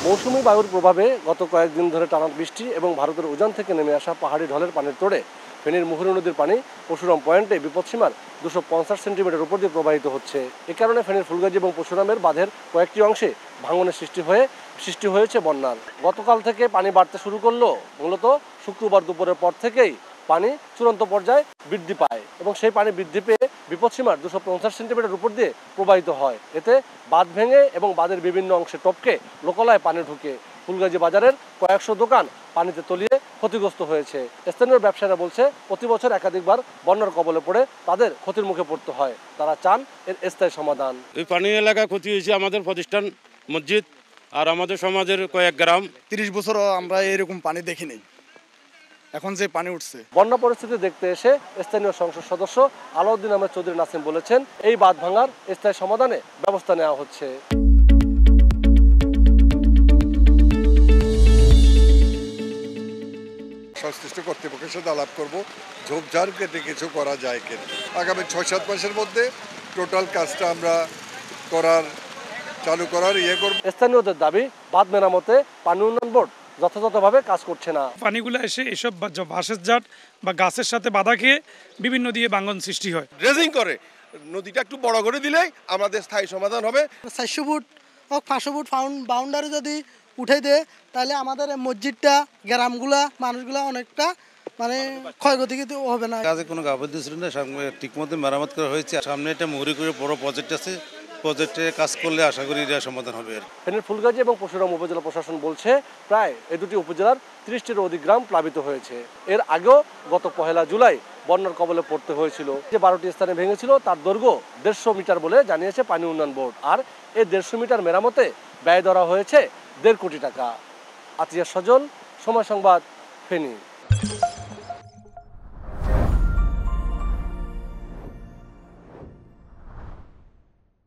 মৌসুমী বায়ুর প্রভাবে গত কয়েকদিন ধরে টানা বৃষ্টি এবং ভারতের উজান থেকে নেমে আসা পাহাড়ি ঢলের পানির তোড়ে ফেনীর মুহুরী নদীর পানি পরশুরাম পয়েন্টে বিপদসীমার 250 সেন্টিমিটার উপর দিয়ে প্রবাহিত হচ্ছে। এ কারণে ফেনীর ফুলগাজী এবং পরশুরামের বাঁধের কয়েকটি অংশে ভাঙনের সৃষ্টি হয়েছে বন্যার। গতকাল থেকে পানি বাড়তে শুরু করলো। মূলত শুক্রবার দুপুরের পর থেকেই পানি চূড়ান্ত পর্যায়ে বৃদ্ধি পায় এবং সেই পানি বৃদ্ধি পেয়ে বিপদসীমার 250 সেন্টিমিটার উপর দিয়ে প্রবাহিত হয়। এতে বাঁধ ভেঙে এবং বাঁধের বিভিন্ন অংশে টপকে লোকালয়ে পানি ঢুকে ফুলগাজী বাজারের কয়েকশো দোকান পানিতে তলিয়ে ক্ষতিগ্রস্ত হয়েছে। স্থানীয় ব্যবসায়ীরা বলছে, প্রতি বছর একাধিকবার বন্যার কবলে পড়ে তাদের ক্ষতির মুখে পড়তে হয়। তারা চান এর স্থায়ী সমাধান। এই পানি এলাকায় ক্ষতি হয়েছে আমাদের প্রতিষ্ঠান, মসজিদ আর আমাদের সমাজের কয়েক গ্রাম। 30 বছরও আমরা এরকম পানি দেখিনি, এখন যে পানি উঠছে। বন্যা পরিস্থিতি দেখতে এসে স্থানীয় সংসদ সদস্য আলাউদ্দিন আহমেদ চৌধুরী নাসিম বলেছেন, এই বাঁধ ভাঙার স্থায়ী সমাধানে ব্যবস্থা নেওয়া হচ্ছে। সংশ্লিষ্ট কর্তৃপক্ষের সাথে আলাপ করবো, ঝোপঝাড় কেটে কিছু করা যায় কিনা। আগামী 6-7 মাসের মধ্যে টোটাল কাজটা আমরা চালু করার করব। স্থানীয়দের দাবি, বাঁধ মেরামতে পানি উন্নয়ন বোর্ড যথাযথভাবে কাজ করছে না। পানিগুলো এসে এসব বাঁশের জাট বা গাছের সাথে বাধা খেয়ে বিভিন্ন দিয়ে ভাঙন সৃষ্টি হয়। ড্রেজিং করে নদীটা একটু বড় করে দিলে আমাদের স্থায়ী সমাধান হবে। 400 ফুট ও 500 ফুট বাউন্ডারি যদি উঠে দেয় তাহলে আমাদের মসজিদটা, গ্রামগুলা, মানুষগুলা অনেকটা ক্ষয়ক্ষতি কিন্তু হবে না। কাজে কোনো গাফিলতি ছিল না, ঠিকমতো মেরামত করা হয়েছে। সামনে একটা মুহুরী করে বড় প্রজেক্ট আছে, প্রজেক্টে কাজ করলে আশা করি এটা সমাধান হবে। ফেনীর ফুলগাজী এবং পরশুরাম উপজেলা প্রশাসন বলছে, প্রায় এই দুটি উপজেলার 30টির অধিক গ্রাম প্লাবিত হয়েছে। এর আগেও গত 1 জুলাই বন্যার কবলে পড়তে হয়েছিল। যে 12টি স্থানে ভেঙেছিল তার দৈর্ঘ্য 150 মিটার বলে জানিয়েছে পানি উন্নয়ন বোর্ড। আর এই 150 মিটার মেরামতে ব্যয় ধরা হয়েছে 1.5 কোটি টাকা। আতিয়া সজল, সময় সংবাদ, ফেনী।